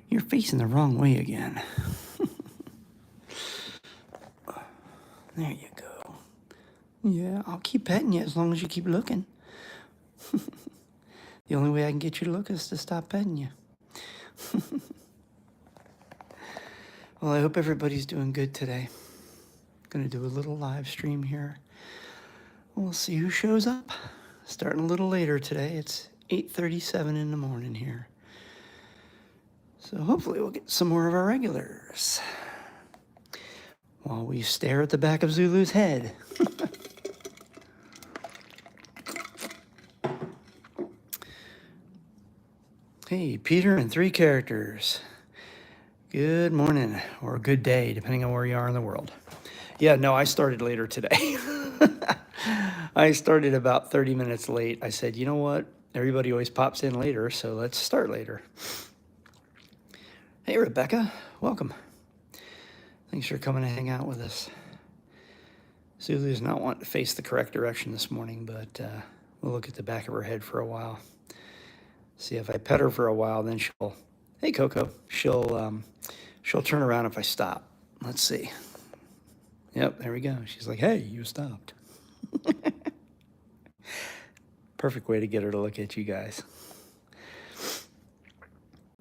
You're facing the wrong way again. There you go. Yeah, I'll keep petting you as long as you keep looking. The only way I can get you to look is to stop petting you. Well, I hope everybody's doing good today. Gonna do a little live stream here. We'll see who shows up. Starting a little later today. It's 8:37 in the morning here. So hopefully we'll get some more of our regulars while we stare at the back of Zulu's head. Hey, Peter and 3 characters. Good morning, or good day, depending on where you are in the world. Yeah, no, I started later today. I started about 30 minutes late. I said, you know what? Everybody always pops in later, so let's start later. Hey, Rebecca, welcome. Thanks for coming to hang out with us. Zulu's not wanting to face the correct direction this morning, but we'll look at the back of her head for a while. See, if I pet her for a while, then she'll, hey, Coco, she'll turn around if I stop. Let's see. Yep, there we go. She's like, hey, you stopped. Perfect way to get her to look at you guys.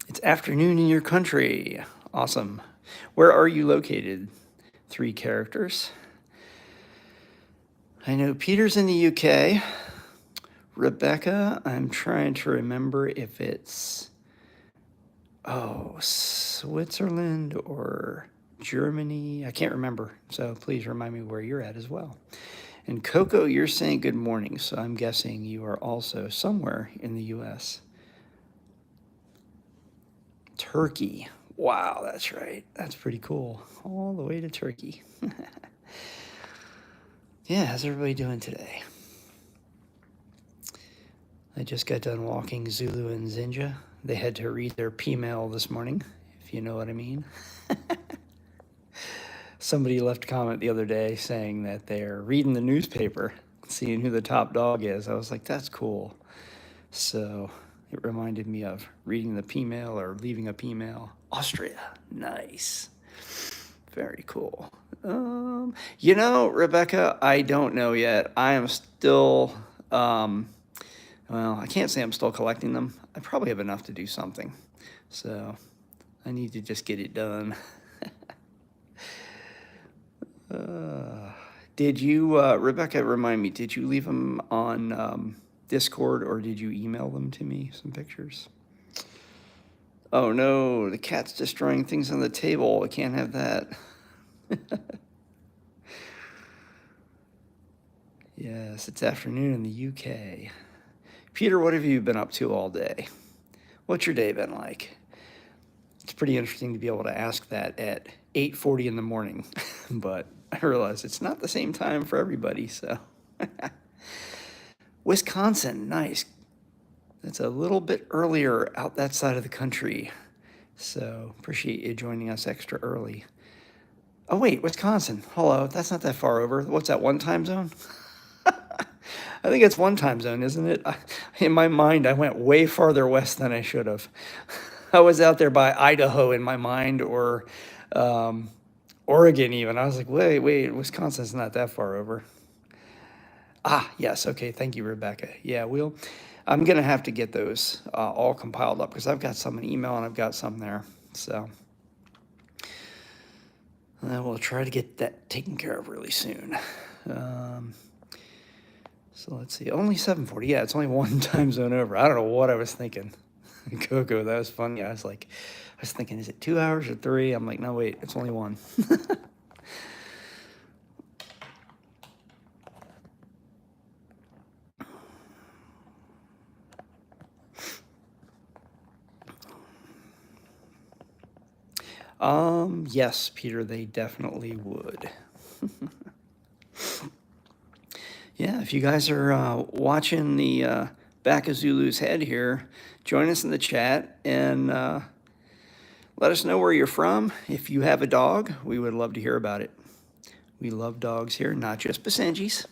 It's afternoon in your country. Awesome. Where are you located? 3 characters. I know Peter's in the UK. Rebecca, I'm trying to remember if it's, Switzerland or Germany. I can't remember, so please remind me where you're at as well. And Coco, you're saying good morning, so I'm guessing you are also somewhere in the U.S. Turkey. Wow, that's right. That's pretty cool. All the way to Turkey. Yeah, how's everybody doing today? I just got done walking Zulu and Zinja. They had to read their P-mail this morning, if you know what I mean. Somebody left a comment the other day saying that they're reading the newspaper, seeing who the top dog is. I was like, that's cool. So it reminded me of reading the P-mail or leaving a P-mail. Austria, nice. Very cool. You know, Rebecca, I don't know yet. I am still, well, I can't say I'm still collecting them. I probably have enough to do something. So I need to just get it done. Did you, Rebecca, remind me, did you leave them on Discord or did you email them to me, some pictures? Oh no, the cat's destroying things on the table. I can't have that. Yes, it's afternoon in the UK. Peter, what have you been up to all day? What's your day been like? It's pretty interesting to be able to ask that at 8:40 in the morning, but I realize it's not the same time for everybody, so. Wisconsin, nice. That's a little bit earlier out that side of the country, so appreciate you joining us extra early. Oh wait, Wisconsin, hello, that's not that far over. What's that, one time zone? I think it's one time zone, isn't it? In my mind, I went way farther west than I should have. I was out there by Idaho in my mind, or Oregon even. I was like, wait, Wisconsin's not that far over. Ah, yes, okay, thank you, Rebecca. Yeah, I'm gonna have to get those all compiled up because I've got some in email and I've got some there. So we'll try to get that taken care of really soon. So let's see, only 7:40. Yeah, it's only one time zone over. I don't know what I was thinking. Coco, that was funny. I was thinking, is it 2 hours or 3? I'm like, no, wait, it's only 1. Yes, Peter, they definitely would. Yeah, if you guys are watching the back of Zulu's head here, join us in the chat and let us know where you're from. If you have a dog, we would love to hear about it. We love dogs here, not just Basenjis.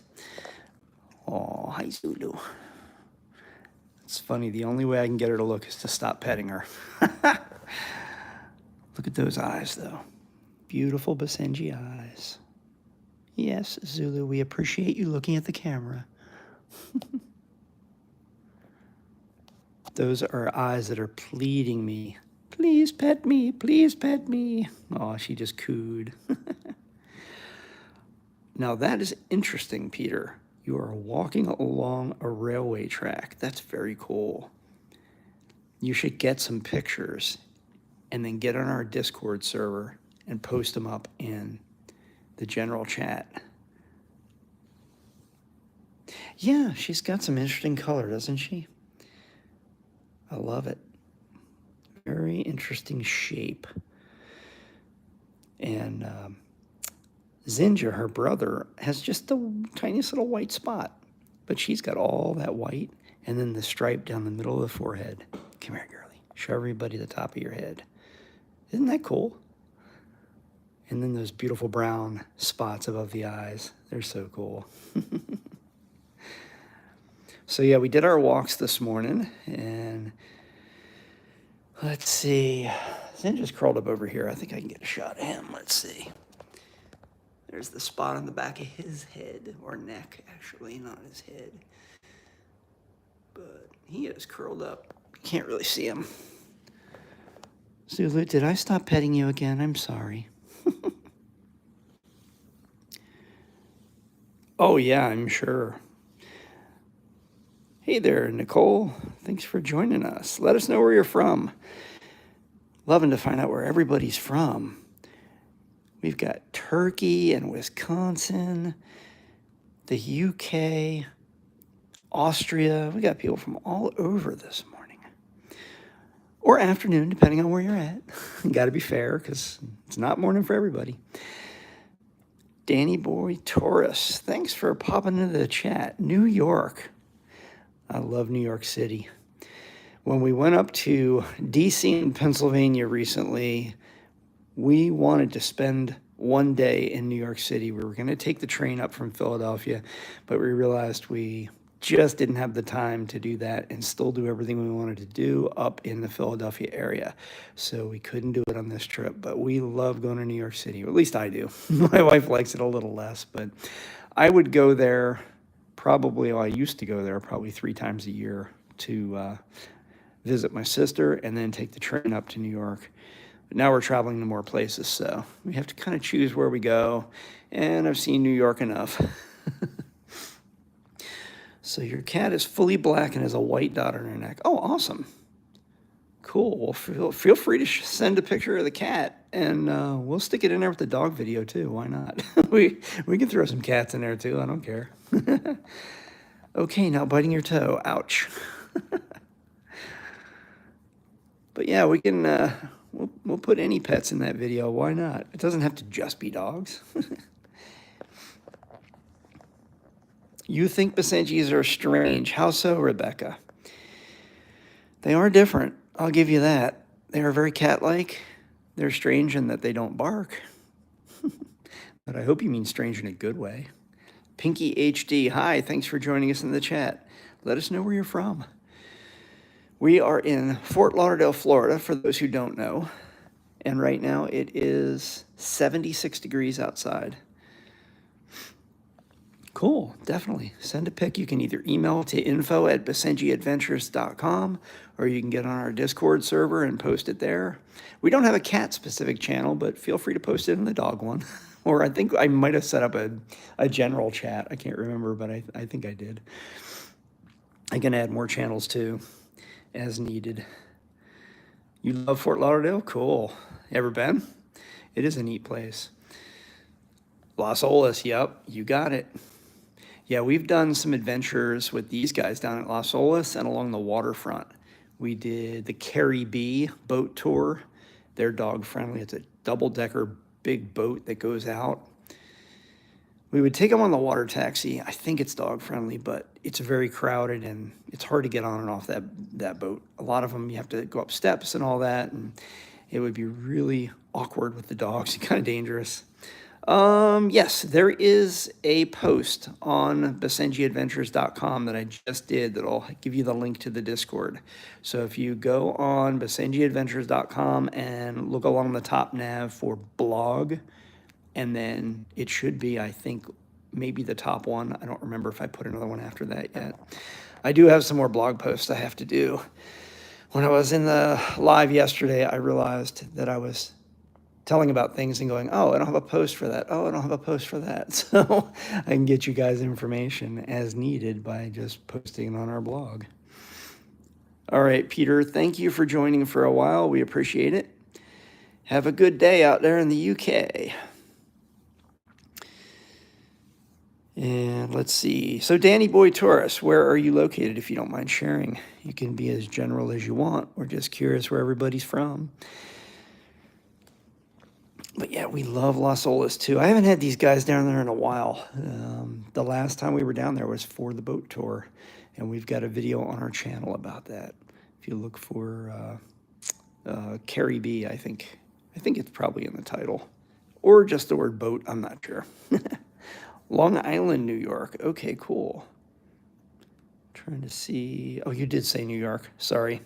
Oh, hi, Zulu. It's funny, the only way I can get her to look is to stop petting her. Look at those eyes, though. Beautiful Basenji eyes. Yes, Zulu, we appreciate you looking at the camera. Those are eyes that are pleading me. Please pet me, please pet me. Oh, she just cooed. Now that is interesting, Peter. You are walking along a railway track. That's very cool. You should get some pictures and then get on our Discord server and post them up in the general chat. Yeah, she's got some interesting color, doesn't she? I love it. Very interesting shape. And Zinja, her brother, has just the tiniest little white spot, but she's got all that white and then the stripe down the middle of the forehead. Come here, girlie. Show everybody the top of your head. Isn't that cool? And then those beautiful brown spots above the eyes. They're so cool. So yeah, we did our walks this morning, and let's see. Zinja's curled up over here. I think I can get a shot of him. Let's see. There's the spot on the back of his head, or neck, actually, not his head. But he is curled up. You can't really see him. Zulu, did I stop petting you again? I'm sorry. Oh, yeah, I'm sure. Hey there, Nicole. Thanks for joining us. Let us know where you're from. Loving to find out where everybody's from. We've got Turkey and Wisconsin, the UK, Austria. We got people from all over this morning. Or afternoon, depending on where you're at. Got to be fair, because it's not morning for everybody. Danny Boy Taurus, thanks for popping into the chat. New York. I love New York City. When we went up to DC and Pennsylvania recently, we wanted to spend one day in New York City. We were going to take the train up from Philadelphia, but we realized we just didn't have the time to do that and still do everything we wanted to do up in the Philadelphia area. So we couldn't do it on this trip, but we love going to New York City, or at least I do. My wife likes it a little less, but I would go there probably, well, I used to go there probably 3 times a year to visit my sister and then take the train up to New York. But now we're traveling to more places, so we have to kind of choose where we go, and I've seen New York enough. So your cat is fully black and has a white dot on her neck. Oh, awesome. Cool. Well, feel free to send a picture of the cat, and we'll stick it in there with the dog video, too. Why not? we can throw some cats in there, too. I don't care. Okay, now biting your toe. Ouch. But yeah, we can we'll put any pets in that video. Why not? It doesn't have to just be dogs. You think Basenjis are strange. How so, Rebecca? They are different. I'll give you that. They are very cat-like. They're strange in that they don't bark. But I hope you mean strange in a good way. Pinky HD, hi, thanks for joining us in the chat. Let us know where you're from. We are in Fort Lauderdale, Florida, for those who don't know. And right now it is 76 degrees outside. Cool, definitely. Send a pic. You can either email to info@basenjiadventures.com, or you can get on our Discord server and post it there. We don't have a cat-specific channel, but feel free to post it in the dog one. Or I think I might have set up a general chat. I can't remember, but I think I did. I can add more channels, too, as needed. You love Fort Lauderdale? Cool. Ever been? It is a neat place. Las Olas, yep, you got it. Yeah, we've done some adventures with these guys down at Las Olas and along the waterfront. We did the Carrie B boat tour. They're dog friendly. It's a double-decker big boat that goes out. We would take them on the water taxi. I think it's dog friendly, but it's very crowded and it's hard to get on and off that boat. A lot of them, you have to go up steps and all that, and it would be really awkward with the dogs, kind of dangerous. Yes, there is a post on basenjiadventures.com that I just did that'll give you the link to the Discord. So if you go on basenjiadventures.com and look along the top nav for blog, and then it should be, I think, maybe the top one. I don't remember if I put another one after that yet. I do have some more blog posts I have to do. When I was in the live yesterday, I realized that I was telling about things and going, oh, I don't have a post for that. Oh, I don't have a post for that. So I can get you guys information as needed by just posting it on our blog. All right, Peter, thank you for joining for a while. We appreciate it. Have a good day out there in the UK. And let's see. So Danny Boy Taurus, where are you located, if you don't mind sharing? You can be as general as you want. We're just curious where everybody's from. But yeah, we love Las Olas too. I haven't had these guys down there in a while. The last time we were down there was for the boat tour, and we've got a video on our channel about that. If you look for Carrie B, I think it's probably in the title, or just the word boat. I'm not sure. Long Island, New York. Okay, cool. Trying to see. Oh, you did say New York. Sorry.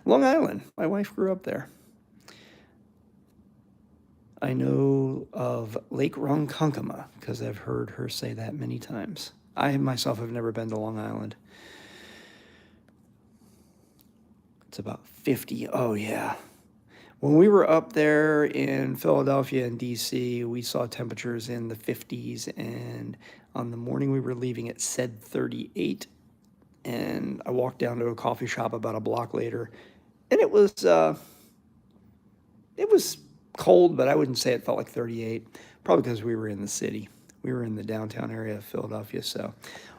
Long Island. My wife grew up there. I know of Lake Ronkonkoma because I've heard her say that many times. I myself have never been to Long Island. It's about 50. Oh, yeah. When we were up there in Philadelphia and DC, we saw temperatures in the 50s, and on the morning we were leaving, it said 38. And I walked down to a coffee shop about a block later, and it was cold, but I wouldn't say it felt like 38, probably because we were in the city. We were in the downtown area of Philadelphia, so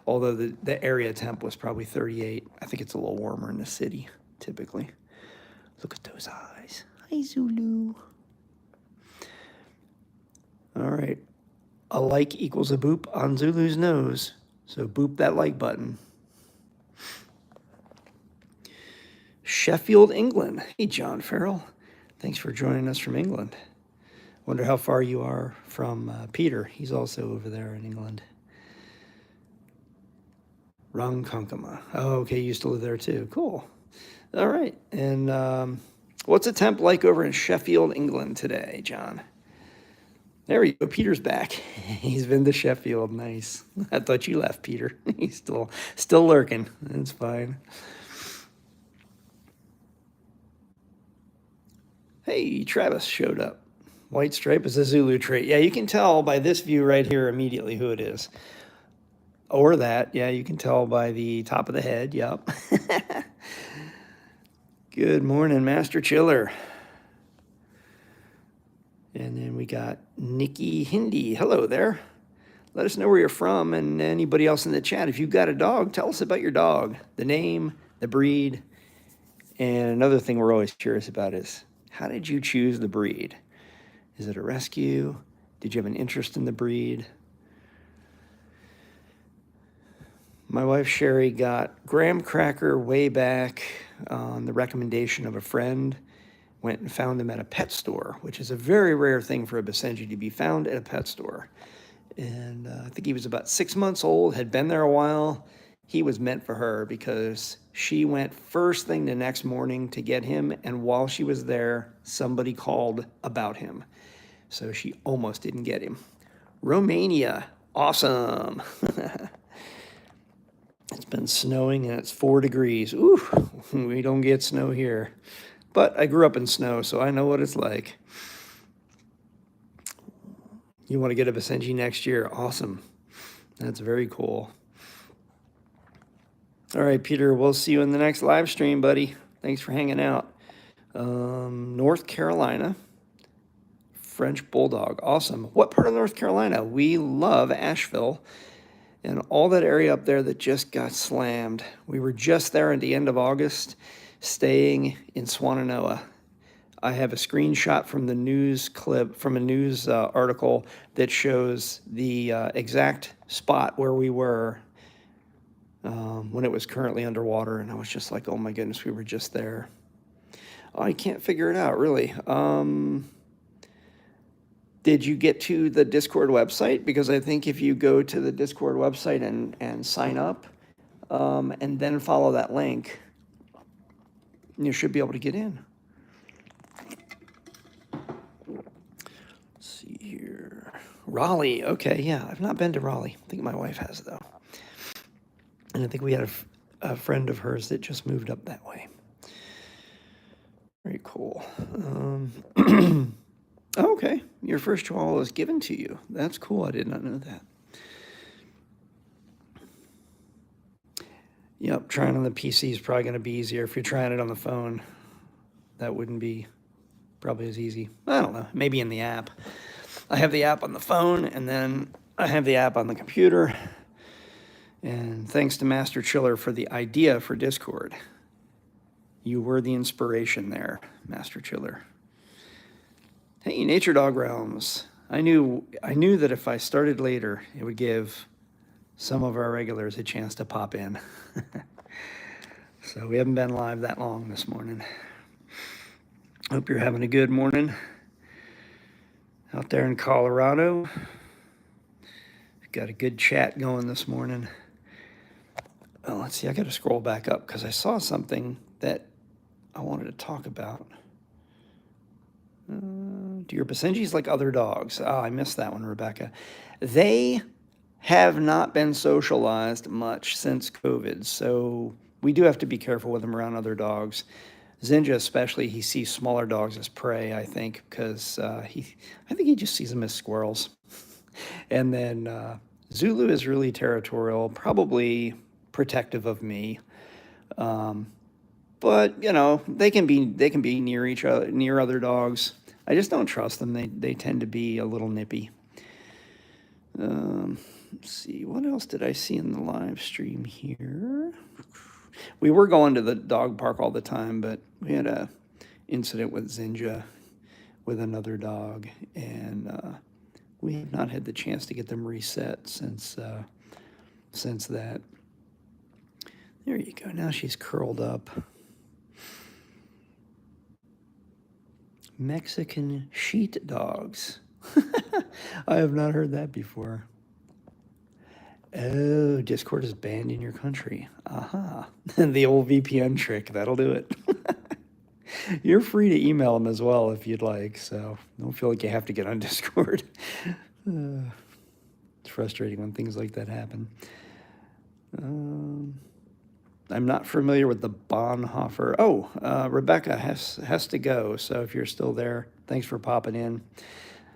although the area temp was probably 38, I think it's a little warmer in the city, typically. Look at those eyes. Hi, Zulu. All right. A like equals a boop on Zulu's nose, so boop that like button. Sheffield, England. Hey, John Farrell. Thanks for joining us from England. Wonder how far you are from Peter. He's also over there in England. Ronkonkoma. Oh, okay, you used to live there too. Cool. All right. And what's the temp like over in Sheffield, England today, John? There we go. Peter's back. He's been to Sheffield. Nice. I thought you left, Peter. He's still lurking. That's fine. Hey, Travis showed up. White stripe is a Zulu trait. Yeah, you can tell by this view right here immediately who it is. Or that. Yeah, you can tell by the top of the head. Yep. Good morning, Master Chiller. And then we got Nikki Hindi. Hello there. Let us know where you're from, and anybody else in the chat. If you've got a dog, tell us about your dog. The name, the breed. And another thing we're always curious about is, how did you choose the breed? Is it a rescue? Did you have an interest in the breed? My wife Sherry got graham cracker way back on the recommendation of a friend. Went and found him at a pet store, which is a very rare thing for a Basenji to be found at a pet store. And I think he was about 6 months old, had been there a while. He was meant for her because she went first thing the next morning to get him, and while she was there, somebody called about him. So she almost didn't get him. Romania, awesome. It's been snowing and it's 4 degrees. Ooh, we don't get snow here. But I grew up in snow, so I know what it's like. You want to get a Basenji next year? Awesome. That's very cool. All right, Peter, we'll see you in the next live stream, buddy. Thanks for hanging out. North Carolina, French Bulldog. Awesome. What part of North Carolina? We love Asheville and all that area up there that just got slammed. We were just there at the end of August, staying in Swannanoa. I have a screenshot from the news clip, from a news article that shows the exact spot where we were when it was currently underwater, and I was just like, oh my goodness, we were just there. Oh, I can't figure it out, really. Did you get to the Discord website? Because I think if you go to the Discord website and sign up, and then follow that link, you should be able to get in. Let's see here. Raleigh. Okay, yeah, I've not been to Raleigh. I think my wife has, though. And I think we had a friend of hers that just moved up that way. Very cool. Okay, your first chihuahua was given to you. That's cool. I did not know that. Yep, trying on the PC is probably going to be easier. If you're trying it on the phone, that wouldn't be probably as easy. I don't know, maybe in the app. I have the app on the phone, and then I have the app on the computer. And thanks to Master Chiller for the idea for Discord. You were the inspiration there, Master Chiller. Hey, Nature Dog Realms. I knew that if I started later, it would give some of our regulars a chance to pop in. So we haven't been live that long this morning. Hope you're having a good morning out there in Colorado. Got a good chat going this morning. Oh, let's see, I got to scroll back up because I saw something that I wanted to talk about. Do your Basenjis like other dogs? Oh, I missed that one, Rebecca. They have not been socialized much since COVID, so we do have to be careful with them around other dogs. Zinja especially, he sees smaller dogs as prey, I think, because I think he just sees them as squirrels. And then Zulu is really territorial, probably protective of me. But you know, they can be near each other, near other dogs. I just don't trust them. They tend to be a little nippy. Let's see, what else did I see in the live stream here? We were going to the dog park all the time, but we had a incident with Zinja with another dog, and we have not had the chance to get them reset since that. There you go. Now she's curled up. Mexican sheet dogs. I have not heard that before. Oh, Discord is banned in your country. Aha. The old VPN trick. That'll do it. You're free to email them as well if you'd like, so don't feel like you have to get on Discord. It's frustrating when things like that happen. I'm not familiar with the Bonhoeffer. Oh, Rebecca has to go, so if you're still there, thanks for popping in.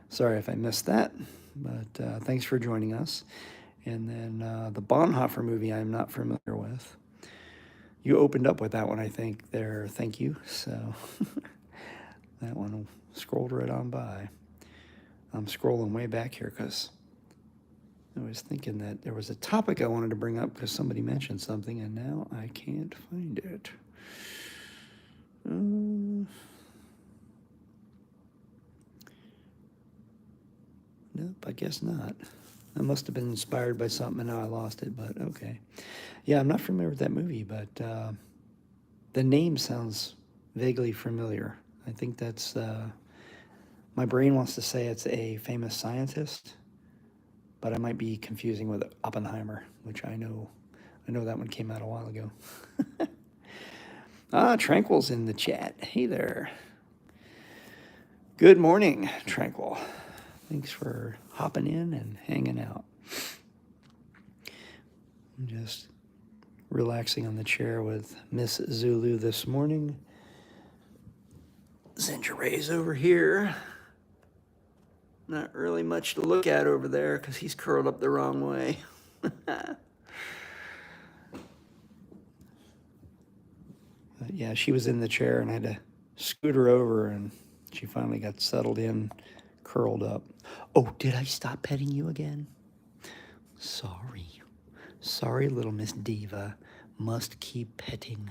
Sorry if I missed that, but thanks for joining us. And then the Bonhoeffer movie I'm not familiar with. You opened up with that one, I think, there. Thank you. So that one scrolled right on by. I'm scrolling way back here because I was thinking that there was a topic I wanted to bring up because somebody mentioned something, and now I can't find it. Nope, I guess not. I must have been inspired by something and now I lost it, but okay. Yeah, I'm not familiar with that movie, but the name sounds vaguely familiar. I think that's, my brain wants to say it's a famous scientist, but I might be confusing with Oppenheimer, which I know that one came out a while ago. Tranquil's in the chat. Hey there. Good morning, Tranquil. Thanks for hopping in and hanging out. I'm just relaxing on the chair with Miss Zulu this morning. Zinja Ray's over here. Not really much to look at over there because he's curled up the wrong way. But yeah, she was in the chair and I had to scoot her over and she finally got settled in, curled up. Oh, did I stop petting you again? Sorry. Sorry, little Miss Diva. Must keep petting.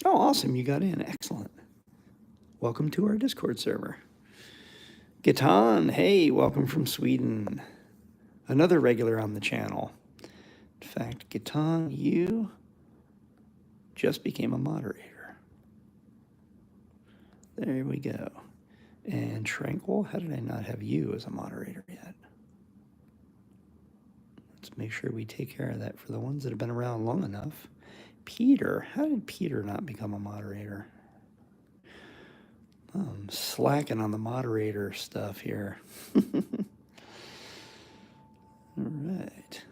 Oh, awesome. You got in. Excellent. Welcome to our Discord server. Gitan, hey, welcome from Sweden. Another regular on the channel. In fact, Gitan, you just became a moderator. There we go. And Tranquil, how did I not have you as a moderator yet? Let's make sure we take care of that for the ones that have been around long enough. Peter, how did Peter not become a moderator? I'm slacking on the moderator stuff here. All right.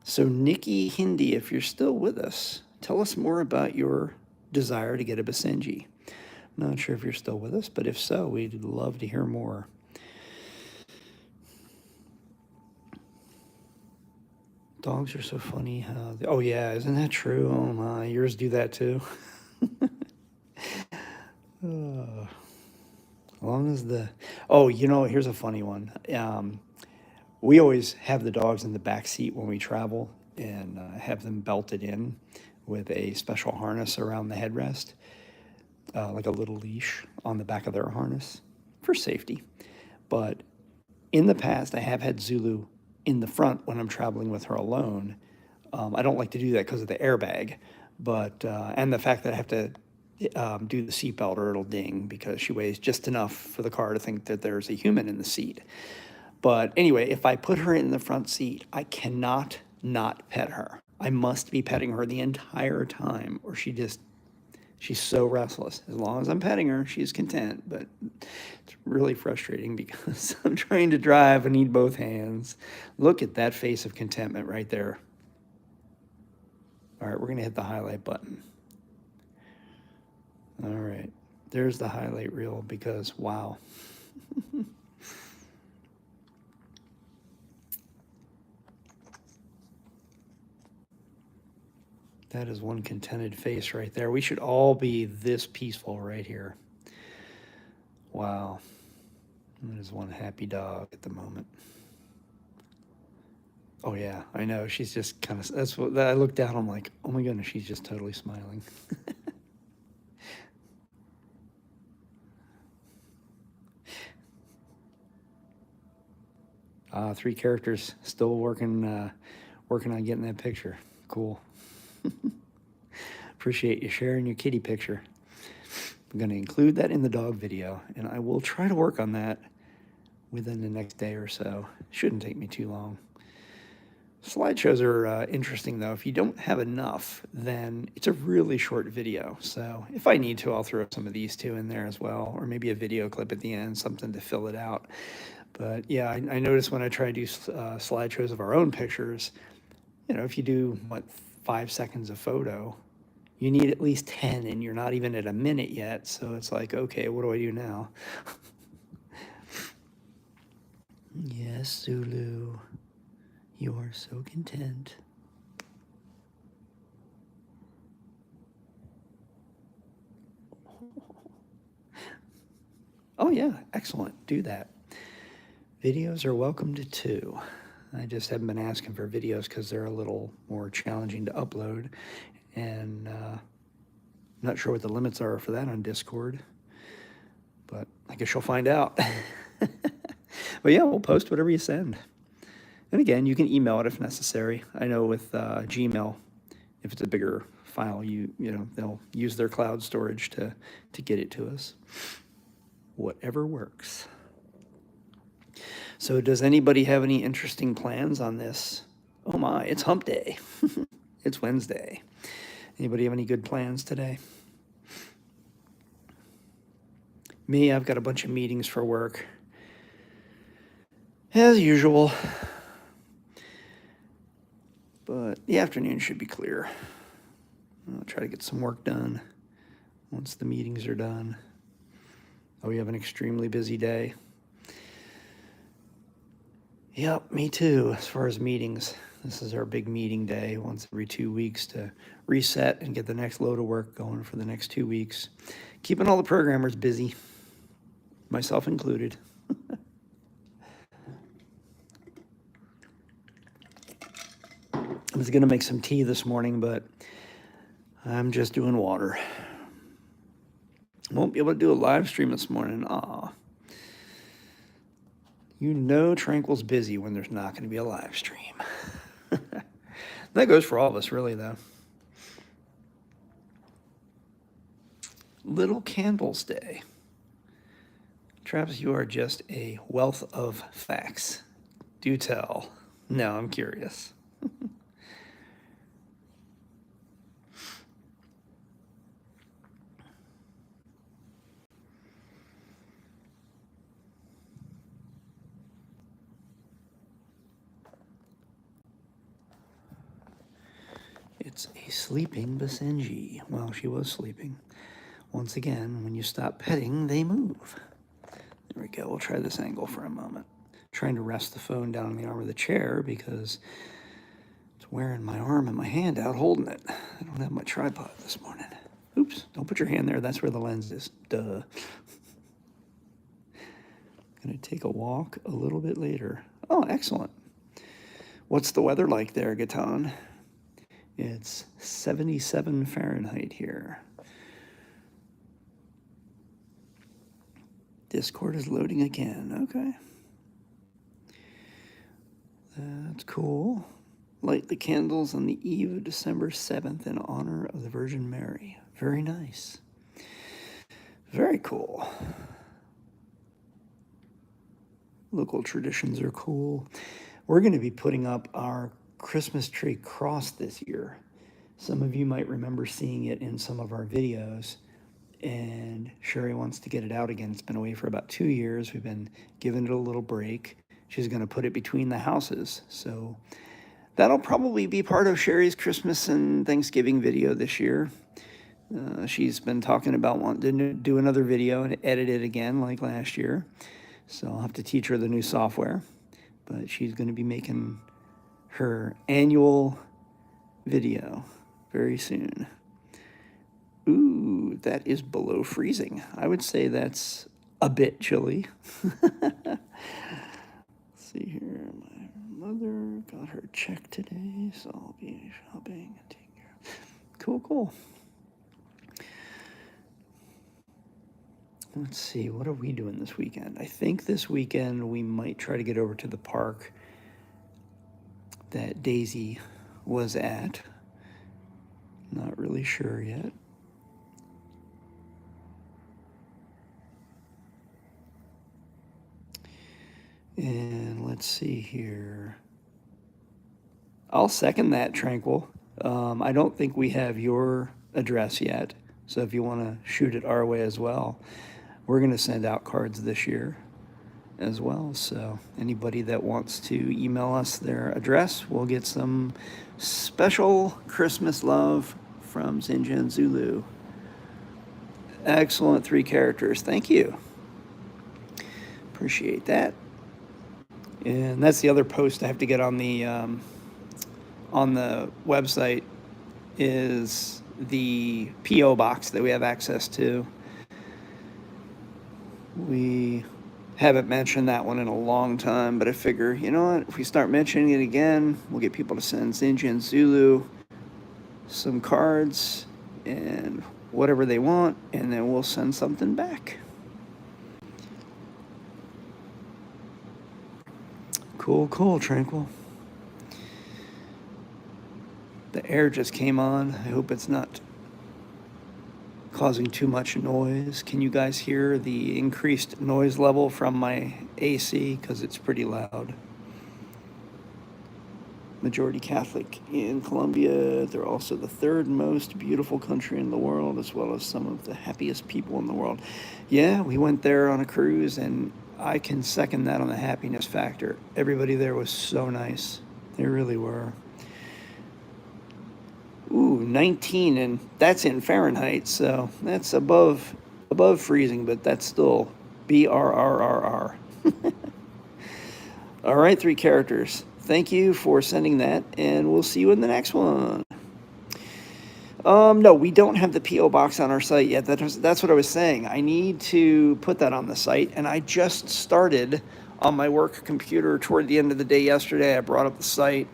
So Nikki Hindi, if you're still with us, tell us more about your desire to get a Basenji. I'm not sure if you're still with us, but if so, we'd love to hear more. Dogs are so funny how, oh yeah, isn't that true? Oh my, yours do that too. As long as the, oh, you know, here's a funny one. We always have the dogs in the back seat when we travel and have them belted in with a special harness around the headrest, like a little leash on the back of their harness for safety. But in the past, I have had Zulu in the front when I'm traveling with her alone. I don't like to do that because of the airbag, but and the fact that I have to do the seatbelt or it'll ding because she weighs just enough for the car to think that there's a human in the seat. But anyway, if I put her in the front seat, I cannot not pet her. I must be petting her the entire time, or she's so restless. As long as I'm petting her, she's content, but it's really frustrating because I'm trying to drive. I need both hands. Look at that face of contentment right there. All right, we're going to hit the highlight button. All right, there's the highlight reel because, wow. That is one contented face right there. We should all be this peaceful right here. Wow. That is one happy dog at the moment. Oh yeah, I know. She's just kind of, that's what, I look down, I'm like, oh my goodness, she's just totally smiling. Three characters still working on getting that picture. Cool. Appreciate you sharing your kitty picture. I'm going to include that in the dog video, and I will try to work on that within the next day or so. Shouldn't take me too long. Slideshows are interesting, though. If you don't have enough, then it's a really short video. So if I need to, I'll throw some of these two in there as well, or maybe a video clip at the end, something to fill it out. But yeah, I noticed when I try to do slideshows of our own pictures, you know, if you do, 5 seconds of photo, you need at least 10, and you're not even at a minute yet. So it's like, okay, what do I do now? Yes, Zulu, you are so content. Oh yeah, excellent. Do that. Videos are welcomed too. I just haven't been asking for videos because they're a little more challenging to upload, and not sure what the limits are for that on Discord, but I guess you'll find out. But yeah, we'll post whatever you send. And again, you can email it if necessary. I know with Gmail, if it's a bigger file, you know, they'll use their cloud storage to get it to us. Whatever works. So does anybody have any interesting plans on this? Oh my, it's hump day. It's Wednesday. Anybody have any good plans today? Me, I've got a bunch of meetings for work. As usual. But the afternoon should be clear. I'll try to get some work done once the meetings are done. Oh, we have an extremely busy day. Yep, me too, as far as meetings. This is our big meeting day once every 2 weeks to reset and get the next load of work going for the next 2 weeks. Keeping all the programmers busy, myself included. I was going to make some tea this morning, but I'm just doing water. Won't be able to do a live stream this morning. Aw. You know Tranquil's busy when there's not going to be a live stream. That goes for all of us, really, though. Little Candles Day. Travis, you are just a wealth of facts. Do tell. No, I'm curious. It's a sleeping Basenji. Well, she was sleeping. Once again, when you stop petting, they move. There we go. We'll try this angle for a moment. Trying to rest the phone down on the arm of the chair because it's wearing my arm and my hand out holding it. I don't have my tripod this morning. Oops, don't put your hand there. That's where the lens is. Duh. Gonna take a walk a little bit later. Oh, excellent. What's the weather like there, Gatan? It's 77 Fahrenheit here. Discord is loading again. Okay. That's cool. Light the candles on the eve of December 7th in honor of the Virgin Mary. Very nice. Very cool. Local traditions are cool. We're going to be putting up our Christmas tree cross this year. Some of you might remember seeing it in some of our videos, and Sherry wants to get it out again. It's been away for about 2 years. We've been giving it a little break. She's going to put it between the houses. So that'll probably be part of Sherry's Christmas and Thanksgiving video this year. She's been talking about wanting to do another video and edit it again like last year. So I'll have to teach her the new software. But she's going to be making her annual video very soon. Ooh, that is below freezing. I would say that's a bit chilly. Let's see here. My mother got her check today, so I'll be shopping and taking care of. Cool, cool. Let's see, what are we doing this weekend? I think this weekend we might try to get over to the park that Daisy was at. Not really sure yet. And let's see here. I'll second that, Tranquil. I don't think we have your address yet, so if you want to shoot it our way as well. We're going to send out cards this year as well, so anybody that wants to email us their address, we'll get some special Christmas love from Zinja and Zulu. Excellent 3 characters. Thank you. Appreciate that. And that's the other post I have to get on the website is the P.O. box that we have access to. We haven't mentioned that one in a long time, but I figure, you know what, if we start mentioning it again, we'll get people to send Zinja and Zulu some cards and whatever they want, and then we'll send something back. Cool, cool, Tranquil. The air just came on. I hope it's not causing too much noise. Can you guys hear the increased noise level from my AC? Because it's pretty loud. Majority Catholic in Colombia. They're also the 3rd most beautiful country in the world, as well as some of the happiest people in the world. Yeah, we went there on a cruise, and I can second that on the happiness factor. Everybody there was so nice. They really were. Ooh, 19, and that's in Fahrenheit, so that's above freezing, but that's still BRRRR. All right, 3 characters. Thank you for sending that, and we'll see you in the next one. No, we don't have the P.O. box on our site yet. That's what I was saying. I need to put that on the site, and I just started on my work computer toward the end of the day yesterday. I brought up the site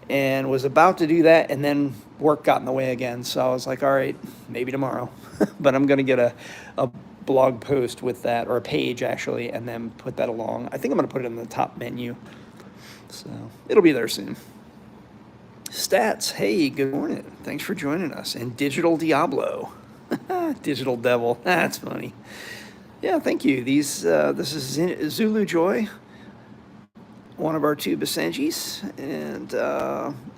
and was about to do that, and then work got in the way again. So I was like, all right, maybe tomorrow. But I'm going to get a blog post with that, or a page actually, and then put that along. I think I'm going to put it in the top menu. So it'll be there soon. Stats, hey, good morning. Thanks for joining us. And Digital Diablo. Digital devil. That's funny. Yeah, thank you. This is Zulu Joy, one of our two Basenjis, and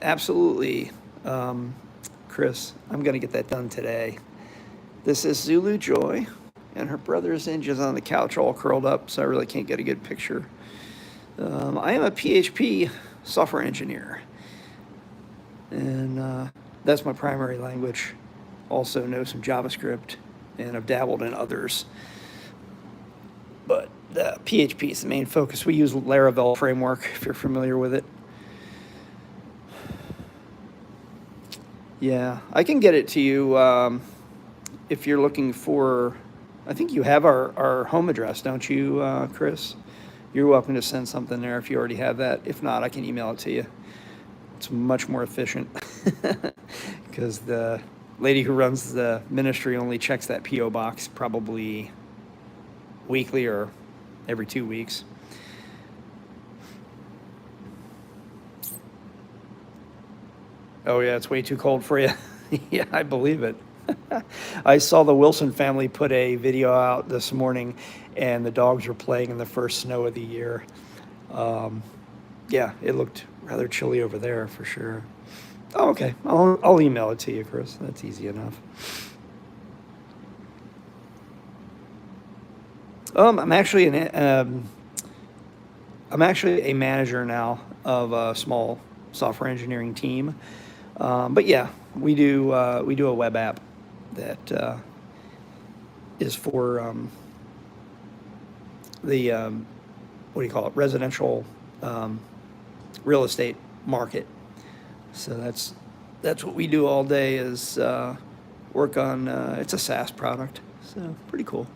absolutely, Chris, I'm going to get that done today. This is Zulu Joy, and her brother Zinja's on the couch all curled up, so I really can't get a good picture. I am a PHP software engineer, and that's my primary language. Also know some JavaScript, and I've dabbled in others. But PHP is the main focus. We use Laravel framework, if you're familiar with it. Yeah, I can get it to you if you're looking for, I think you have our home address, don't you, Chris? You're welcome to send something there if you already have that. If not, I can email it to you. It's much more efficient because the lady who runs the ministry only checks that P.O. box probably weekly or every 2 weeks. Oh yeah, it's way too cold for you. Yeah, I believe it. I saw the Wilson family put a video out this morning, and the dogs were playing in the first snow of the year. Yeah, it looked rather chilly over there for sure. Oh, okay. I'll email it to you, Chris. That's easy enough. I'm actually a manager now of a small software engineering team. But yeah, we do a web app that is for the what do you call it, residential real estate market. So that's what we do all day is work on. It's a SaaS product, so pretty cool.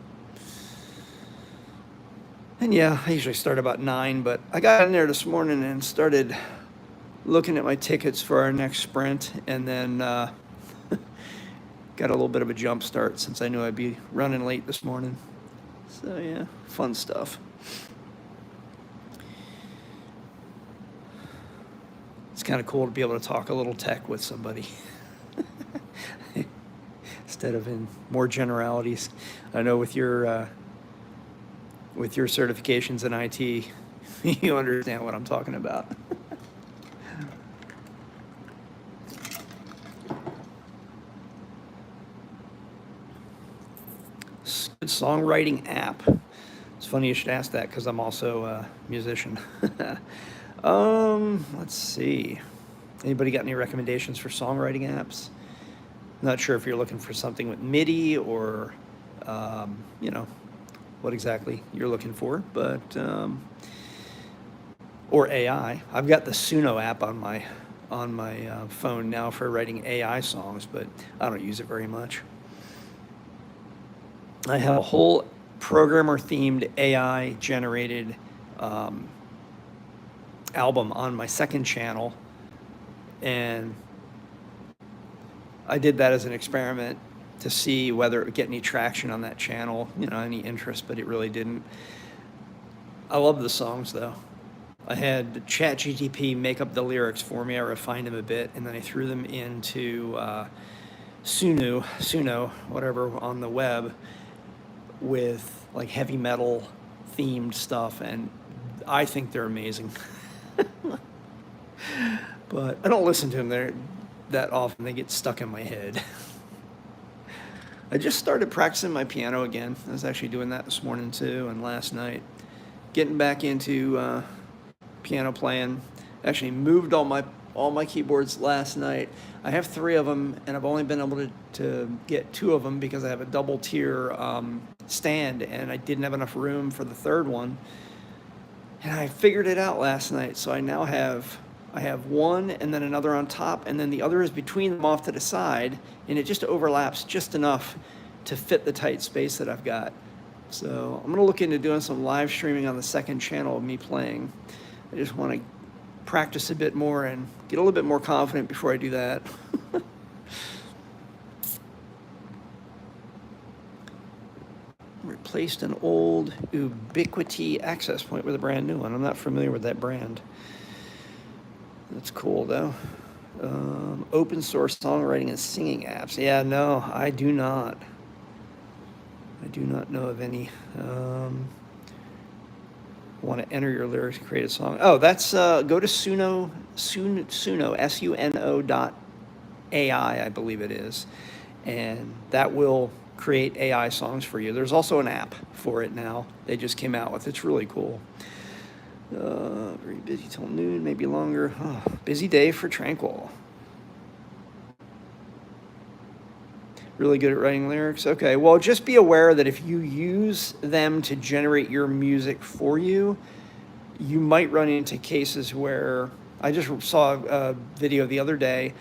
And yeah, I usually start about 9, but I got in there this morning and started looking at my tickets for our next sprint, and then got a little bit of a jump start since I knew I'd be running late this morning. So yeah, fun stuff. It's kind of cool to be able to talk a little tech with somebody instead of in more generalities. I know with your certifications in IT, you understand what I'm talking about. Good songwriting app. It's funny you should ask that because I'm also a musician. Let's see. Anybody got any recommendations for songwriting apps? Not sure if you're looking for something with MIDI or, what exactly you're looking for, but, or AI. I've got the Suno app on my phone now for writing AI songs, but I don't use it very much. I have a whole programmer-themed AI-generated album on my second channel, and I did that as an experiment to see whether it would get any traction on that channel, any interest, but it really didn't. I love the songs, though. I had ChatGPT make up the lyrics for me. I refined them a bit, and then I threw them into Suno, whatever, on the web with like heavy metal themed stuff, and I think they're amazing. But I don't listen to them that often. They get stuck in my head. I just started practicing my piano again. I was actually doing that this morning too, and last night. Getting back into piano playing. Actually moved all my keyboards last night. I have 3 of them, and I've only been able to get 2 of them because I have a double tier stand, and I didn't have enough room for the third one. And I figured it out last night, so I now have one and then another on top, and then the other is between them off to the side, and it just overlaps just enough to fit the tight space that I've got. So I'm gonna look into doing some live streaming on the second channel of me playing. I just want to practice a bit more and get a little bit more confident before I do that. Replaced an old Ubiquiti access point with a brand new one. I'm not familiar with that brand. That's cool, though. open source songwriting and singing apps. Yeah, no, I do not. I do not know of any. Want to enter your lyrics, create a song. Oh, that's go to Suno, SUNO.ai, I believe it is, and that will create AI songs for you. There's also an app for it now. They just came out with. It's really cool. Very busy till noon, maybe longer. Oh, busy day for Tranquil. Really good at writing lyrics. Okay, well, just be aware that if you use them to generate your music for you, you might run into cases where I just saw a video the other day.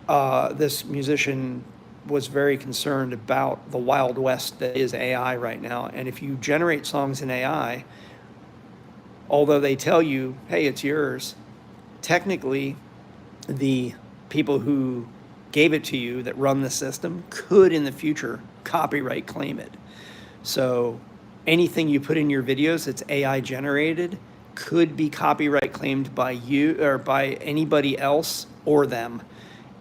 This musician was very concerned about the Wild West that is AI right now. And if you generate songs in AI, although they tell you, hey, it's yours, technically, the people who gave it to you that run the system could in the future copyright claim it. So anything you put in your videos that's AI generated could be copyright claimed by you or by anybody else or them.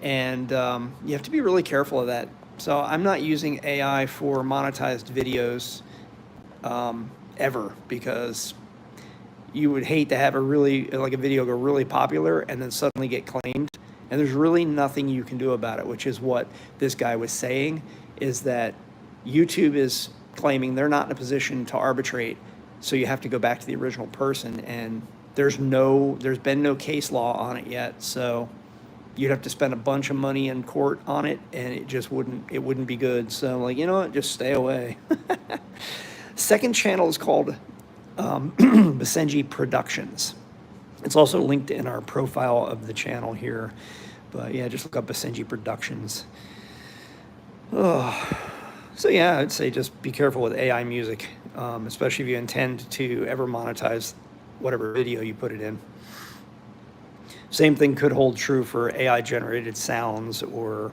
And you have to be really careful of that. So I'm not using AI for monetized videos ever, because you would hate to have a video go really popular and then suddenly get claimed. And there's really nothing you can do about it, which is what this guy was saying, is that YouTube is claiming they're not in a position to arbitrate, so you have to go back to the original person, and there's been no case law on it yet, so you'd have to spend a bunch of money in court on it, and it wouldn't be good. So like, you know what, just stay away. Second channel is called Basenji Productions. It's also linked in our profile of the channel here. But yeah, just look up Basenji Productions. Oh. So yeah, I'd say just be careful with AI music, especially if you intend to ever monetize whatever video you put it in. Same thing could hold true for AI generated sounds or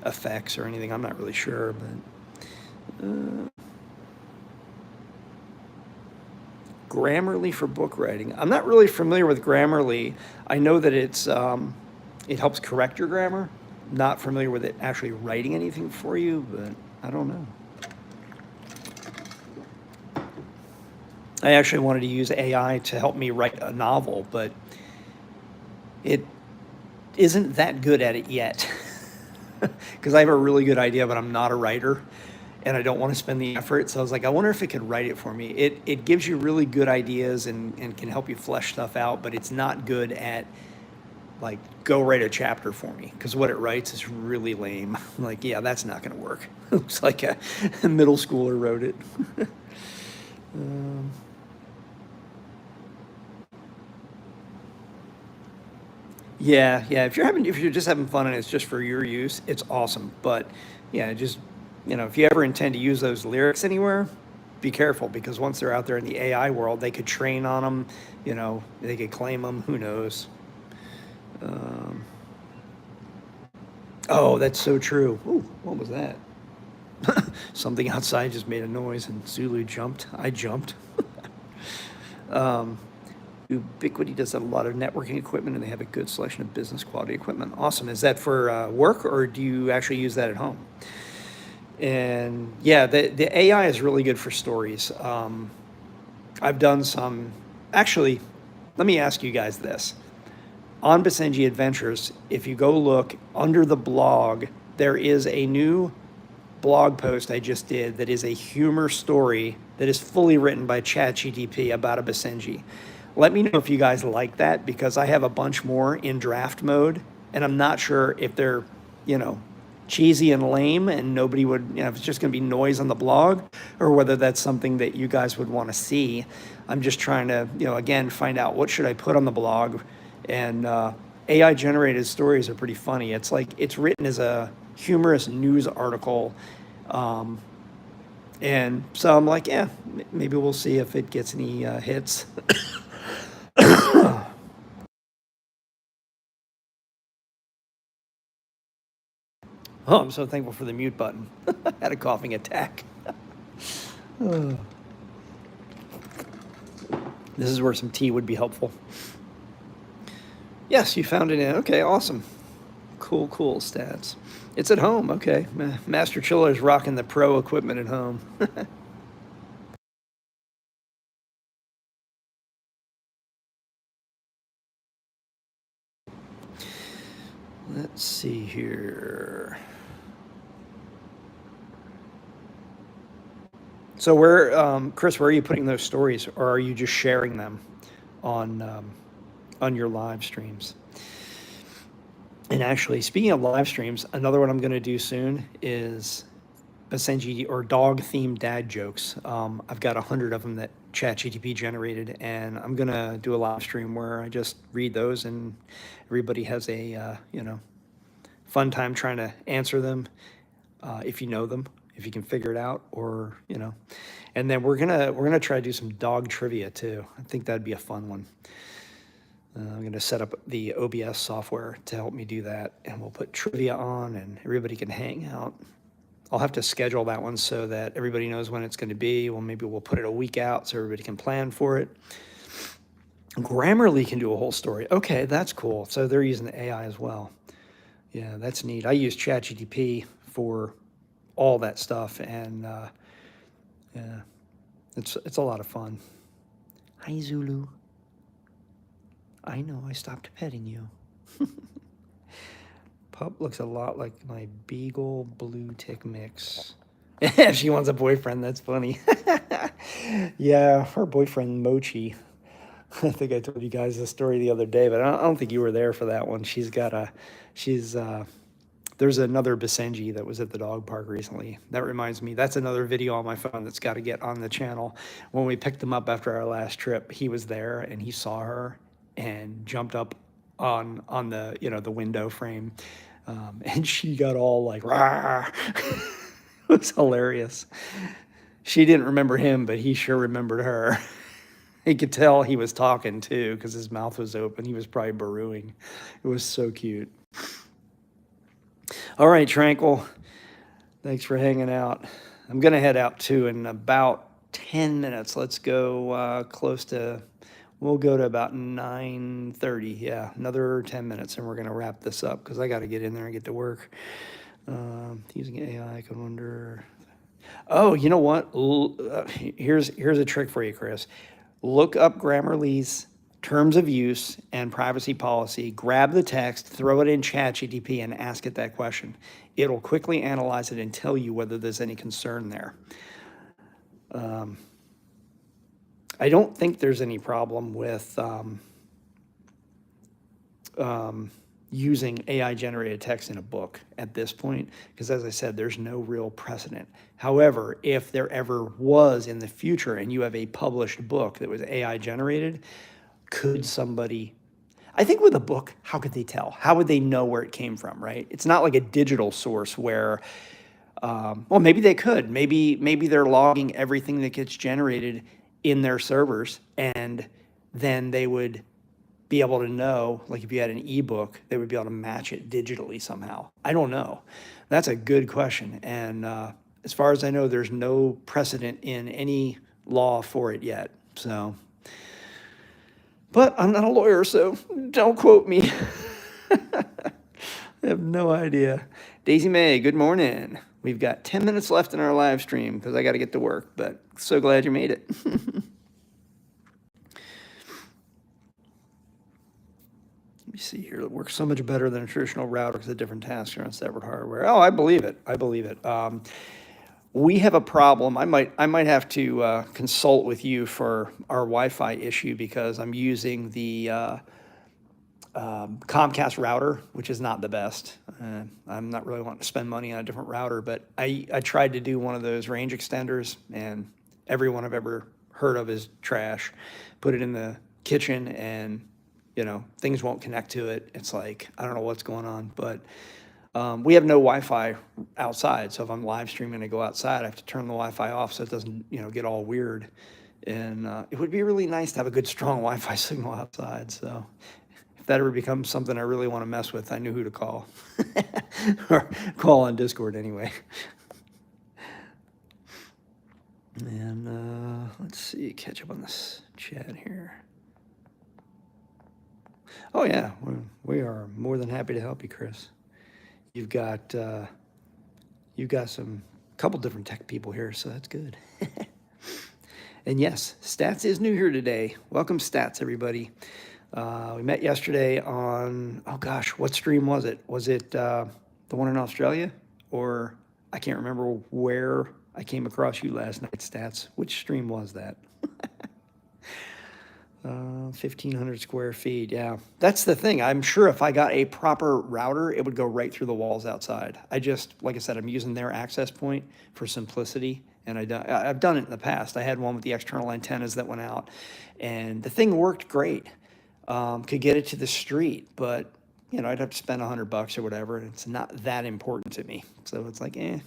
effects or anything. I'm not really sure, but Grammarly for book writing. I'm not really familiar with Grammarly. I know that it helps correct your grammar. Not familiar with it actually writing anything for you, but I don't know. I actually wanted to use AI to help me write a novel, but it isn't that good at it yet. Because I have a really good idea, but I'm not a writer. And I don't want to spend the effort. So I was like, I wonder if it could write it for me. It gives you really good ideas and can help you flesh stuff out, but it's not good at, like, go write a chapter for me, because what it writes is really lame. I'm like, yeah, that's not going to work. Looks like a middle schooler wrote it. Yeah, if you're just having fun and it's just for your use, it's awesome. But yeah, just, if you ever intend to use those lyrics anywhere, be careful, because once they're out there in the AI world, they could train on them, they could claim them, who knows. Oh, that's so true. Ooh, what was that? Something outside just made a noise and Zulu jumped. I jumped. Ubiquity does a lot of networking equipment, and they have a good selection of business quality equipment. Awesome. Is that for work, or do you actually use that at home? And yeah, the AI is really good for stories. I've done some. Actually, let me ask you guys this. On Basenji Adventures, if you go look under the blog, there is a new blog post I just did that is a humor story that is fully written by ChatGPT about a Basenji. Let me know if you guys like that, because I have a bunch more in draft mode, and I'm not sure if they're, cheesy and lame and nobody would, if it's just going to be noise on the blog, or whether that's something that you guys would want to see. I'm just trying to, again, find out what should I put on the blog. And AI generated stories are pretty funny. It's like, it's written as a humorous news article. And so I'm like, yeah, maybe we'll see if it gets any hits. Oh, I'm so thankful for the mute button. I had a coughing attack. This is where some tea would be helpful. Yes, you found it in. Okay, awesome. Cool stats. It's at home. Okay. Master Chiller's rocking the pro equipment at home. Let's see here. So Chris, where are you putting those stories, or are you just sharing them on your live streams? And actually, speaking of live streams, another one I'm going to do soon is Basenji or dog themed dad jokes. I've got 100 of them that ChatGTP generated, and I'm going to do a live stream where I just read those, and everybody has a fun time trying to answer them, if you know them, if you can figure it out, or and then we're gonna try to do some dog trivia too. I think that'd be a fun one. I'm gonna set up the OBS software to help me do that, and we'll put trivia on, and everybody can hang out. I'll have to schedule that one so that everybody knows when it's going to be. Well, maybe we'll put it a week out so everybody can plan for it. Grammarly can do a whole story. Okay, that's cool. So they're using the AI as well. Yeah, that's neat. I use ChatGTP for all that stuff, and yeah, it's a lot of fun. Hi, Zulu. I know I stopped petting you. Pup looks a lot like my Beagle Blue Tick mix. She wants a boyfriend. That's funny. Yeah, her boyfriend Mochi. I think I told you guys the story the other day, but I don't think you were there for that one. She's there's another Basenji that was at the dog park recently. That reminds me, that's another video on my phone that's got to get on the channel. When we picked him up after our last trip, he was there and he saw her and jumped up on the the window frame, and she got all like rah. It was hilarious. She didn't remember him, but he sure remembered her. He could tell he was talking too because his mouth was open. He was probably burrowing. It was so cute. All right, Tranquil. Thanks for hanging out. I'm going to head out too in about 10 minutes. Let's go we'll go to about 9:30. Yeah, another 10 minutes and we're going to wrap this up because I got to get in there and get to work. Using AI, I can wonder. Oh, you know what? Here's a trick for you, Chris. Look up Grammarly's terms of use and privacy policy, grab the text, throw it in ChatGPT, and ask it that question. It'll quickly analyze it and tell you whether there's any concern there. I don't think there's any problem with using AI generated text in a book at this point, because as I said, there's no real precedent. However, if there ever was in the future and you have a published book that was AI generated, could somebody, I think with a book, how could they tell? How would they know where it came from, right? It's not like a digital source where, well, maybe they could. Maybe they're logging everything that gets generated in their servers, and then they would be able to know, like if you had an ebook, they would be able to match it digitally somehow. I don't know. That's a good question. And as far as I know, there's no precedent in any law for it yet. So, but I'm not a lawyer, so don't quote me. I have no idea. Daisy May, good morning. We've got 10 minutes left in our live stream because I got to get to work, but so glad you made it. Let me see here. It works so much better than a traditional router because the different tasks are on separate hardware. Oh, I believe it. I believe it. We have a problem. I might have to consult with you for our Wi-Fi issue because I'm using the Comcast router, which is not the best. I'm not really wanting to spend money on a different router, but I tried to do one of those range extenders, and everyone I've ever heard of is trash. Put it in the kitchen, and things won't connect to it. It's like, I don't know what's going on, but we have no Wi-Fi outside. So if I'm live streaming and go outside, I have to turn the Wi-Fi off so it doesn't, get all weird. And it would be really nice to have a good, strong Wi-Fi signal outside. So if that ever becomes something I really want to mess with, I knew who to call. Or call on Discord anyway. And let's see, catch up on this chat here. Oh yeah, we are more than happy to help you, Chris. You've got you've got some couple different tech people here, so that's good. And yes, Stats is new here today. Welcome, Stats, everybody. We met yesterday on, oh gosh, what stream was it? Was it the one in Australia? Or I can't remember where I came across you last night, Stats. Which stream was that? 1,500 square feet. Yeah, that's the thing. I'm sure if I got a proper router, it would go right through the walls outside. I just, like I said, I'm using their access point for simplicity. And I've done it in the past. I had one with the external antennas that went out, and the thing worked great. Could get it to the street, but you know, I'd have to spend $100 or whatever, and it's not that important to me. So it's like, eh.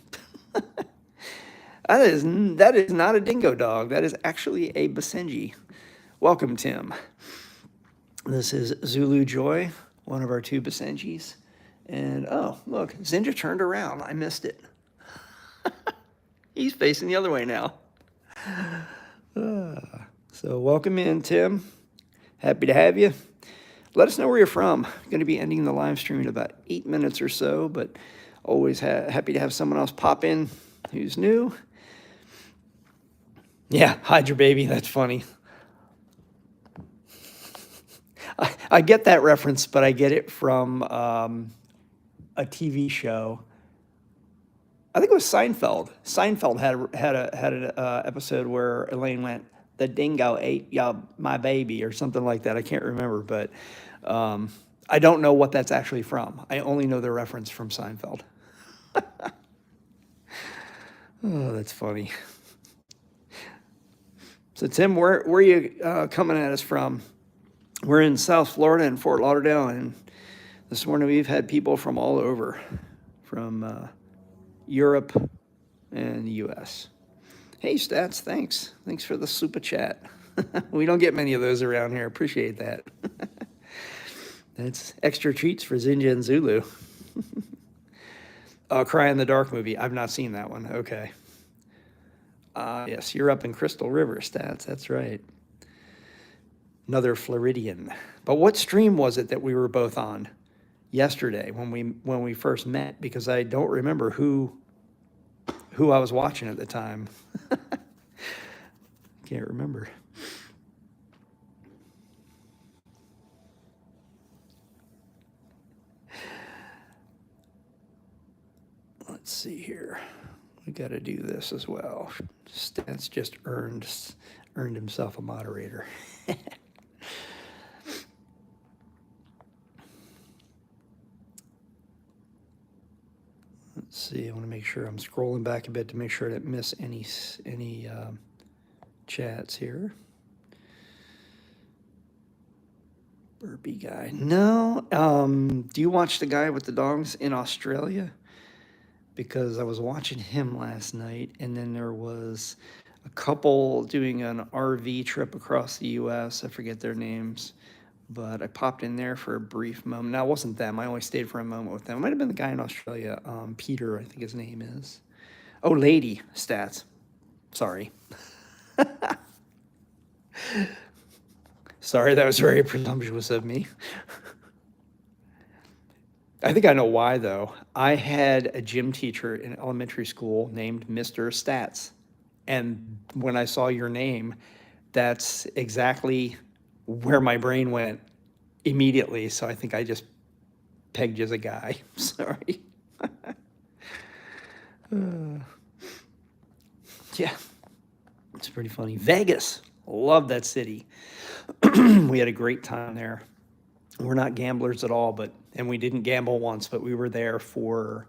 That is not a dingo dog. That is actually a Basenji. Welcome, Tim. This is Zulu Joy, one of our two Basenjis. And oh, look, Zinja turned around. I missed it. He's facing the other way now. So welcome in, Tim. Happy to have you. Let us know where you're from. Going to be ending the live stream in about 8 minutes or so, but always happy to have someone else pop in who's new. Yeah, hide your baby. That's funny. I get that reference, but I get it from a TV show. I think it was Seinfeld. Seinfeld had an episode where Elaine went, "The dingo ate my baby," or something like that. I can't remember, but I don't know what that's actually from. I only know the reference from Seinfeld. Oh, that's funny. So Tim, where are you coming at us from? We're in South Florida in Fort Lauderdale, and this morning we've had people from all over, from Europe and the U.S. Hey, Stats, thanks. Thanks for the super chat. We don't get many of those around here. Appreciate that. That's extra treats for Zinja and Zulu. Cry in the Dark movie. I've not seen that one. Okay. Yes, you're up in Crystal River, Stats. That's right. Another Floridian. But what stream was it that we were both on yesterday when we first met? Because I don't remember who I was watching at the time. Can't remember. Let's see here. We got to do this as well. Stats just earned himself a moderator. Let's see. I want to make sure I'm scrolling back a bit to make sure I didn't miss any chats here. Burpee guy. No. Do you watch the guy with the dogs in Australia? Because I was watching him last night, and then there was a couple doing an RV trip across the U.S. I forget their names, but I popped in there for a brief moment. Now, it wasn't them. I only stayed for a moment with them. It might have been the guy in Australia, Peter, I think his name is. Oh, lady, Stats. Sorry. Sorry, that was very presumptuous of me. I think I know why, though. I had a gym teacher in elementary school named Mr. Stats. And when I saw your name, that's exactly where my brain went immediately. So I think I just pegged you as a guy. Sorry. Yeah, it's pretty funny. Vegas. Love that city. We had a great time there. We're not gamblers at all, and we didn't gamble once, but we were there for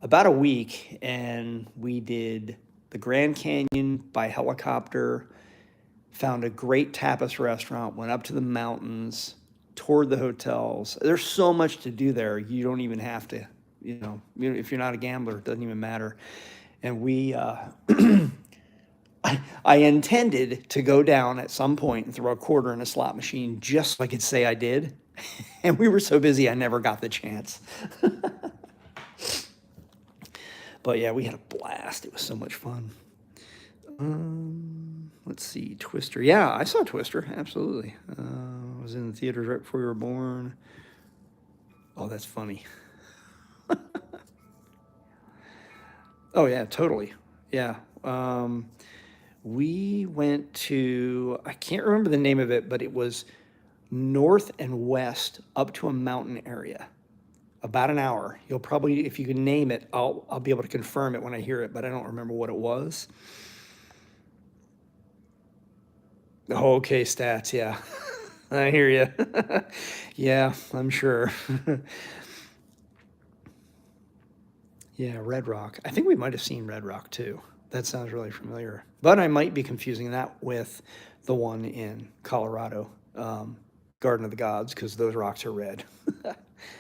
about a week, and we did the Grand Canyon by helicopter, found a great tapas restaurant, went up to the mountains, toured the hotels. There's so much to do there. You don't even have to, if you're not a gambler, it doesn't even matter. And we, I intended to go down at some point and throw a quarter in a slot machine just so I could say I did. And we were so busy, I never got the chance. But yeah, we had a blast. It was so much fun. Let's see, Twister. Yeah, I saw Twister, absolutely. I was in the theaters right before you were born. Oh, that's funny. Oh yeah, totally. Yeah. We went to, I can't remember the name of it, but it was north and west up to a mountain area. About an hour. You'll probably, if you can name it, I'll be able to confirm it when I hear it, but I don't remember what it was. Oh, okay, stats, yeah. I hear you. Yeah, I'm sure. Yeah, Red Rock. I think we might have seen Red Rock too. That sounds really familiar. But I might be confusing that with the one in Colorado, Garden of the Gods, because those rocks are red.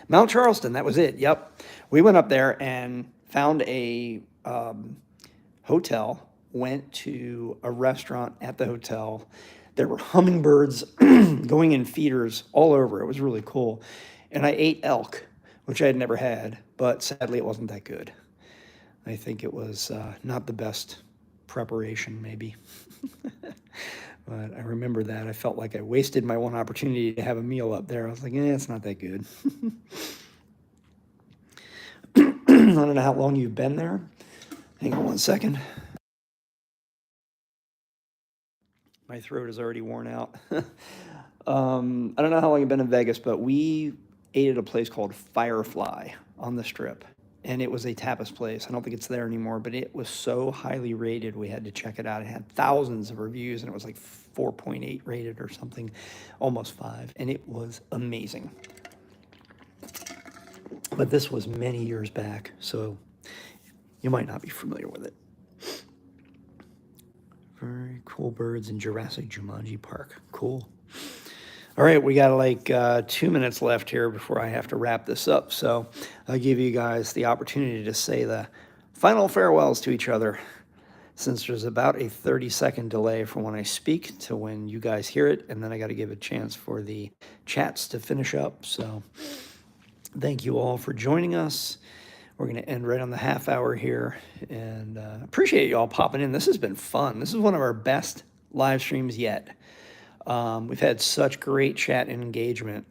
Mount Charleston, that was it. Yep. We went up there and found a hotel, went to a restaurant at the hotel. There were hummingbirds going in feeders all over. It was really cool. And I ate elk, which I had never had, but sadly it wasn't that good. I think it was not the best preparation, maybe. But I remember that. I felt like I wasted my one opportunity to have a meal up there. I was like, it's not that good. I don't know how long you've been there. Hang on one second. My throat is already worn out. I don't know how long you've been in Vegas, but we ate at a place called Firefly on the Strip. And it was a tapas place. I don't think it's there anymore, but it was so highly rated, we had to check it out. It had thousands of reviews, and it was like 4.8 rated or something, almost 5. And it was amazing. But this was many years back, so you might not be familiar with it. Very cool birds in Jurassic Jumanji Park. Cool. All right, we got like 2 minutes left here before I have to wrap this up. So I'll give you guys the opportunity to say the final farewells to each other, since there's about a 30-second delay from when I speak to when you guys hear it. And then I got to give a chance for the chats to finish up. So thank you all for joining us. We're going to end right on the half hour here, and appreciate you all popping in. This has been fun. This is one of our best live streams yet. We've had such great chat and engagement.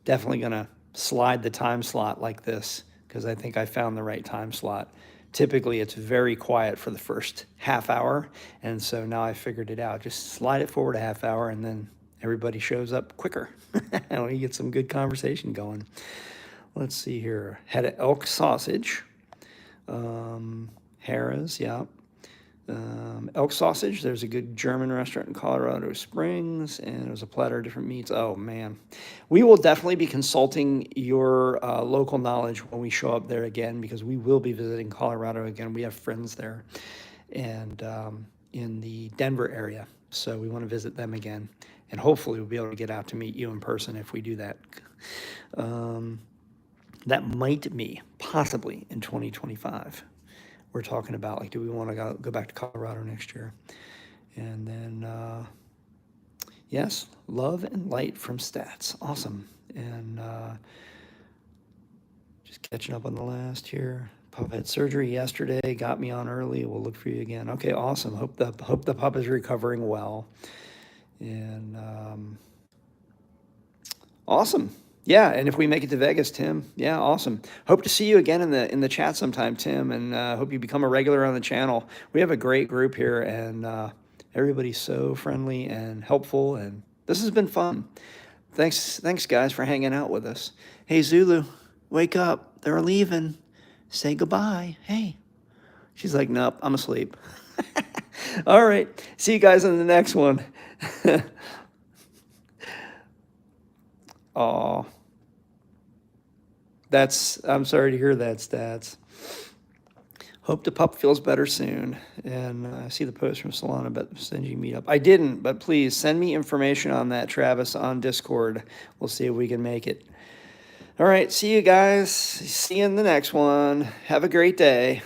Definitely going to slide the time slot like this, because I think I found the right time slot. Typically, it's very quiet for the first half hour, and so now I figured it out. Just slide it forward a half hour, and then everybody shows up quicker, and we get some good conversation going. Let's see here. Had an elk sausage. Harrah's, yeah. Elk sausage. There's a good German restaurant in Colorado Springs, and it was a platter of different meats. Oh, man. We will definitely be consulting your local knowledge when we show up there again, because we will be visiting Colorado again. We have friends there and in the Denver area, so we want to visit them again. And hopefully we'll be able to get out to meet you in person if we do that. That might be possibly in 2025. We're talking about, like, do we want to go back to Colorado next year? And then, yes, love and light from Stats. Awesome. And just catching up on the last here. Pup had surgery yesterday, got me on early. We'll look for you again. Okay, awesome. Hope the pup is recovering well. And awesome. Yeah, and if we make it to Vegas, Tim, yeah, awesome. Hope to see you again in the chat sometime, Tim, and hope you become a regular on the channel. We have a great group here, and everybody's so friendly and helpful, and this has been fun. Thanks, guys, for hanging out with us. Hey, Zulu, wake up. They're leaving. Say goodbye. Hey. She's like, nope, I'm asleep. All right, see you guys in the next one. Aw. I'm sorry to hear that, Stats. Hope the pup feels better soon. And I see the post from Solana about the Basenji meetup. I didn't, but please send me information on that, Travis, on Discord. We'll see if we can make it. All right, see you guys. See you in the next one. Have a great day.